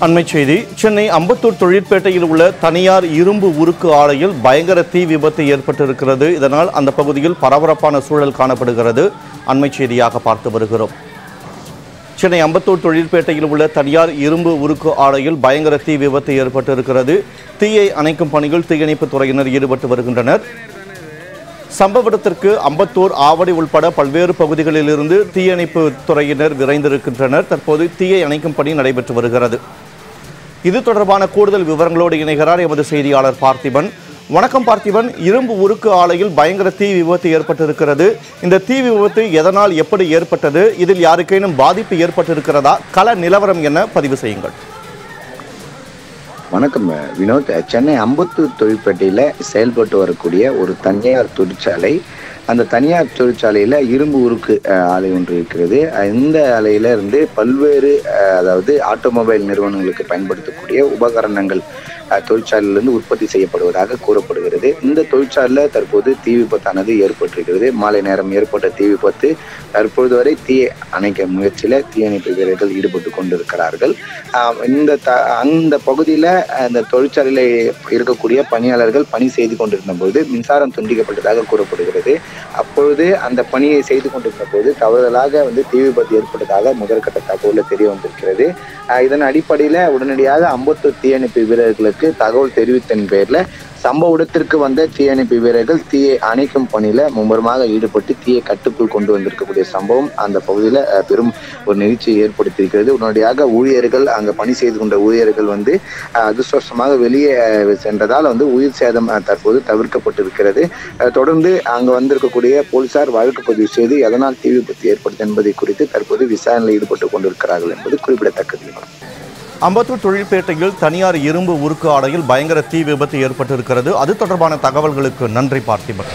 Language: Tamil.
அண்மைச் செய்தி. சென்னை அம்பத்தூர் தொழிற்பேட்டையில் உள்ள தனியார் இரும்பு உருக்கு ஆலையில் பயங்கர தீ விபத்து ஏற்பட்டிருக்கிறது. இதனால் அந்த பகுதியில் பரபரப்பான சூழல் காணப்படுகிறது. அண்மைச் செய்தியாக பார்த்து வருகிறோம். சென்னை அம்பத்தூர் தொழிற்பேட்டையில் உள்ள தனியார் இரும்பு உருக்கு ஆலையில் பயங்கர தீ விபத்து ஏற்பட்டிருக்கிறது. தீயை அணைக்கும் பணியில் தீயணைப்பு துறையினர் ஈடுபட்டு வருகின்றனர். சம்பவ இடத்திற்கு அம்பத்தூர், ஆவடி உள்பட பல்வேறு பகுதிகளிலிருந்து தீயணைப்பு துறையினர் விரைந்திருக்கின்றனர். தற்போது தீயை அணைக்கும் பணி நடைபெற்று வருகிறது. இது தொடர்பான கூடுதல் விவரங்களோடு இணைகிறார் எமது செய்தியாளர் பார்த்திபன். வணக்கம் பார்த்திபன். இரும்பு உருக்கு ஆலையில் பயங்கர தீ விபத்து ஏற்பட்டிருக்கிறது. இந்த தீ விபத்து எதனால், எப்படி ஏற்பட்டது? இதில் யாருக்கேனும் பாதிப்பு ஏற்பட்டிருக்கிறதா? கள நிலவரம் என்ன? பதிவு செய்யுங்கள். வணக்கம் வினோத். சென்னை அம்பத்தூர் தொழிற்பேட்டையில் செயல்பட்டு வரக்கூடிய ஒரு தனியார் தொழிற்சாலை. அந்த தனியார் தொழிற்சாலையில் இரும்பு உருக்கு ஆலை ஒன்று இருக்கிறது. இந்த ஆலையில இருந்து பல்வேறு அதாவது ஆட்டோமொபைல் நிறுவனங்களுக்கு பயன்படுத்தக்கூடிய உபகரணங்கள் தொழிற்சாலையிலிருந்து உற்பத்தி செய்யப்படுவதாக கூறப்படுகிறது. இந்த தொழிற்சாலையில் தற்போது தீ விபத்தானது ஏற்பட்டிருக்கிறது. மாலை நேரம் ஏற்பட்ட தீ விபத்து. தற்பொழுது வரை தீயை அணைக்க முயற்சியில் தீயணைப்பு வீரர்கள் ஈடுபட்டு கொண்டிருக்கிறார்கள். அந்த பகுதியில் அந்த தொழிற்சாலையில் இருக்கக்கூடிய பணியாளர்கள் பணி செய்து கொண்டிருந்த போது மின்சாரம் துண்டிக்கப்பட்டதாக கூறப்படுகிறது. அப்பொழுது அந்த பணியை செய்து கொண்டிருந்த போது தவறுதலாக தீ விபத்து ஏற்பட்டதாக முதற்கட்ட தகவல் தெரிய வந்திருக்கிறது. இதன் அடிப்படையில் உடனடியாக அம்பத்தூர் தீயணைப்பு வீரர்களுக்கு தகவல் தெரிவித்தன் பேர்ல சம்பவ இடத்திற்கு வந்த தீயணைப்பு வீரர்கள் தீயை அணைக்கும் பணியில மும்முரமாக ஈடுபட்டு தீயை கட்டுக்குள் கொண்டு வந்திருக்கக்கூடிய சம்பவம் அந்த பகுதியில பெரும் ஒரு நெகிழ்ச்சியை ஏற்படுத்தியிருக்கிறது. உடனடியாக ஊழியர்கள், அங்க பணி செய்து கொண்ட ஊழியர்கள் அதிர்ஷ்டவசமாக வெளியே சென்றதால் உயிர் சேதம் தற்போது தவிர்க்கப்பட்டிருக்கிறது. தொடர்ந்து அங்க வந்திருக்கக்கூடிய போலீசார் வழக்கு பதிவு செய்து எதனால் தீ விபத்து ஏற்படுது என்பதை குறித்து தற்போது விசாரணையில் ஈடுபட்டுக் கொண்டிருக்கிறார்கள் என்பது குறிப்பிடத்தக்கது. அம்பத்தூர் தொழிற்பேட்டையில் தனியார் இரும்பு உருக்கு ஆலையில் பயங்கர தீ விபத்து ஏற்பட்டிருக்கிறது. அது தொடர்பான தகவல்களுக்கு நன்றி பார்த்திபன்.